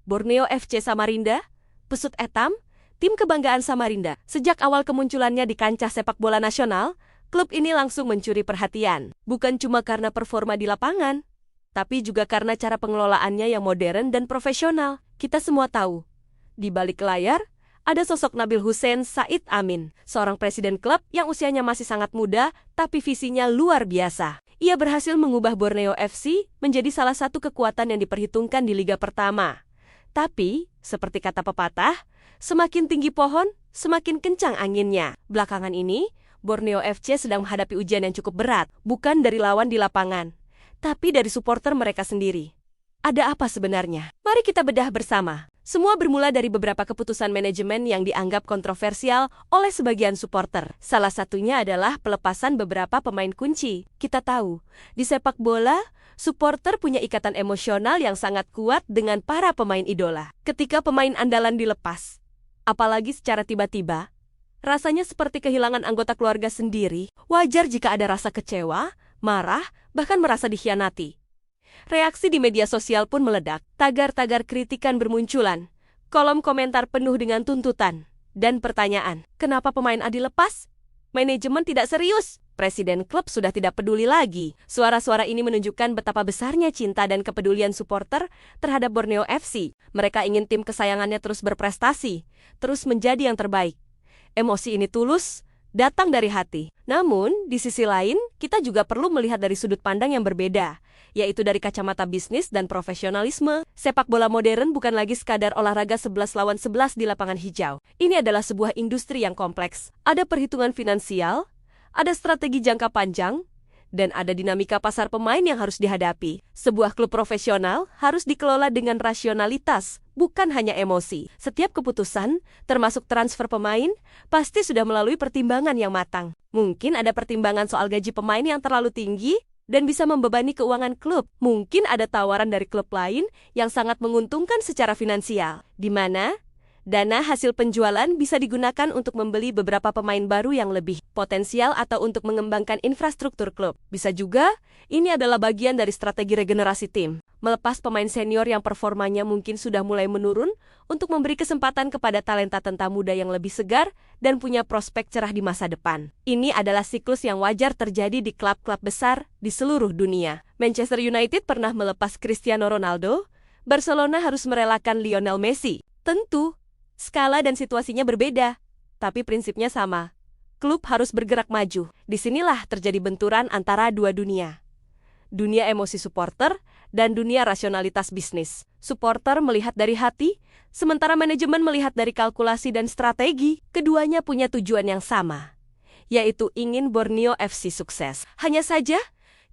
Borneo FC Samarinda, Pesut Etam, tim kebanggaan Samarinda. Sejak awal kemunculannya di kancah sepak bola nasional, klub ini langsung mencuri perhatian. Bukan cuma karena performa di lapangan, tapi juga karena cara pengelolaannya yang modern dan profesional. Kita semua tahu, di balik layar, ada sosok Nabil Hussein Said Amin, seorang presiden klub yang usianya masih sangat muda, tapi visinya luar biasa. Ia berhasil mengubah Borneo FC menjadi salah satu kekuatan yang diperhitungkan di Liga Pertama. Tapi, seperti kata pepatah, semakin tinggi pohon, semakin kencang anginnya. Belakangan ini, Borneo FC sedang menghadapi ujian yang cukup berat, bukan dari lawan di lapangan, tapi dari supporter mereka sendiri. Ada apa sebenarnya? Mari kita bedah bersama. Semua bermula dari beberapa keputusan manajemen yang dianggap kontroversial oleh sebagian supporter. Salah satunya adalah pelepasan beberapa pemain kunci. Kita tahu, di sepak bola, supporter punya ikatan emosional yang sangat kuat dengan para pemain idola. Ketika pemain andalan dilepas, apalagi secara tiba-tiba, rasanya seperti kehilangan anggota keluarga sendiri. Wajar jika ada rasa kecewa, marah, bahkan merasa dikhianati. Reaksi di media sosial pun meledak. Tagar-tagar kritikan bermunculan. Kolom komentar penuh dengan tuntutan dan pertanyaan. Kenapa pemain A dilepas? Manajemen tidak serius. Presiden klub sudah tidak peduli lagi. Suara-suara ini menunjukkan betapa besarnya cinta dan kepedulian supporter terhadap Borneo FC. Mereka ingin tim kesayangannya terus berprestasi, terus menjadi yang terbaik. Emosi ini tulus, datang dari hati. Namun, di sisi lain, kita juga perlu melihat dari sudut pandang yang berbeda, yaitu dari kacamata bisnis dan profesionalisme. Sepak bola modern bukan lagi sekadar olahraga 11 lawan 11 di lapangan hijau. Ini adalah sebuah industri yang kompleks. Ada perhitungan finansial, ada strategi jangka panjang, dan ada dinamika pasar pemain yang harus dihadapi. Sebuah klub profesional harus dikelola dengan rasionalitas, bukan hanya emosi. Setiap keputusan, termasuk transfer pemain, pasti sudah melalui pertimbangan yang matang. Mungkin ada pertimbangan soal gaji pemain yang terlalu tinggi dan bisa membebani keuangan klub. Mungkin ada tawaran dari klub lain yang sangat menguntungkan secara finansial, di mana dana hasil penjualan bisa digunakan untuk membeli beberapa pemain baru yang lebih potensial atau untuk mengembangkan infrastruktur klub. Bisa juga, ini adalah bagian dari strategi regenerasi tim. Melepas pemain senior yang performanya mungkin sudah mulai menurun untuk memberi kesempatan kepada talenta muda yang lebih segar dan punya prospek cerah di masa depan. Ini adalah siklus yang wajar terjadi di klub-klub besar di seluruh dunia. Manchester United pernah melepas Cristiano Ronaldo, Barcelona harus merelakan Lionel Messi. Tentu, skala dan situasinya berbeda, tapi prinsipnya sama. Klub harus bergerak maju. Disinilah terjadi benturan antara dua dunia. Dunia emosi supporter dan dunia rasionalitas bisnis. Supporter melihat dari hati, sementara manajemen melihat dari kalkulasi dan strategi. Keduanya punya tujuan yang sama, yaitu ingin Borneo FC sukses. Hanya saja,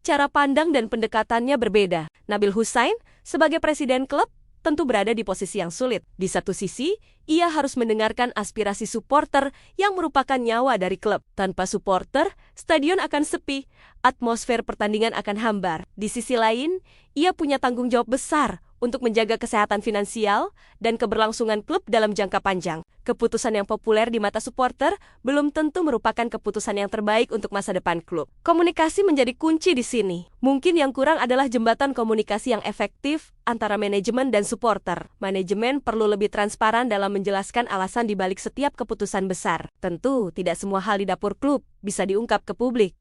cara pandang dan pendekatannya berbeda. Nabil Hussein, sebagai presiden klub, tentu berada di posisi yang sulit. Di satu sisi, ia harus mendengarkan aspirasi supporter yang merupakan nyawa dari klub. Tanpa supporter, stadion akan sepi, atmosfer pertandingan akan hambar. Di sisi lain, ia punya tanggung jawab besar untuk menjaga kesehatan finansial dan keberlangsungan klub dalam jangka panjang. Keputusan yang populer di mata supporter belum tentu merupakan keputusan yang terbaik untuk masa depan klub. Komunikasi menjadi kunci di sini. Mungkin yang kurang adalah jembatan komunikasi yang efektif antara manajemen dan supporter. Manajemen perlu lebih transparan dalam menjelaskan alasan di balik setiap keputusan besar. Tentu, tidak semua hal di dapur klub bisa diungkap ke publik.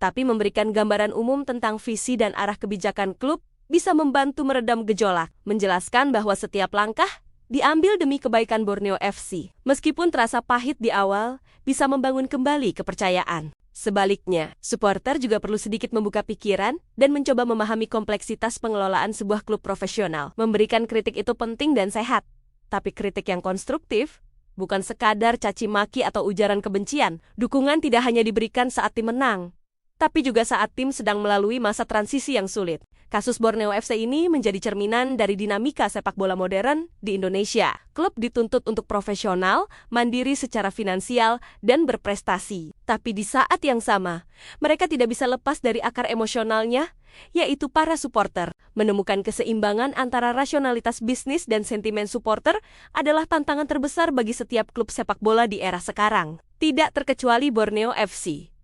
Tapi memberikan gambaran umum tentang visi dan arah kebijakan klub bisa membantu meredam gejolak, menjelaskan bahwa setiap langkah diambil demi kebaikan Borneo FC. Meskipun terasa pahit di awal, bisa membangun kembali kepercayaan. Sebaliknya, supporter juga perlu sedikit membuka pikiran dan mencoba memahami kompleksitas pengelolaan sebuah klub profesional. Memberikan kritik itu penting dan sehat, tapi kritik yang konstruktif, bukan sekadar caci maki atau ujaran kebencian. Dukungan tidak hanya diberikan saat tim menang, tapi juga saat tim sedang melalui masa transisi yang sulit. Kasus Borneo FC ini menjadi cerminan dari dinamika sepak bola modern di Indonesia. Klub dituntut untuk profesional, mandiri secara finansial, dan berprestasi. Tapi di saat yang sama, mereka tidak bisa lepas dari akar emosionalnya, yaitu para supporter. Menemukan keseimbangan antara rasionalitas bisnis dan sentimen supporter adalah tantangan terbesar bagi setiap klub sepak bola di era sekarang. Tidak terkecuali Borneo FC.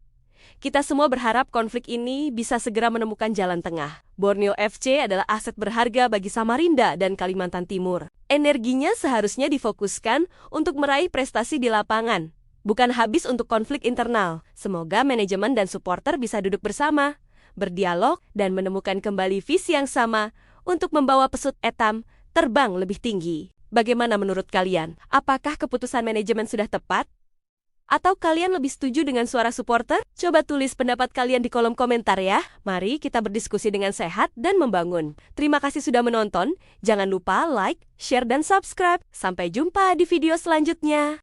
Kita semua berharap konflik ini bisa segera menemukan jalan tengah. Borneo FC adalah aset berharga bagi Samarinda dan Kalimantan Timur. Energinya seharusnya difokuskan untuk meraih prestasi di lapangan, bukan habis untuk konflik internal. Semoga manajemen dan supporter bisa duduk bersama, berdialog, dan menemukan kembali visi yang sama untuk membawa Pesut Etam terbang lebih tinggi. Bagaimana menurut kalian? Apakah keputusan manajemen sudah tepat? Atau kalian lebih setuju dengan suara supporter? Coba tulis pendapat kalian di kolom komentar ya. Mari kita berdiskusi dengan sehat dan membangun. Terima kasih sudah menonton. Jangan lupa like, share, dan subscribe. Sampai jumpa di video selanjutnya.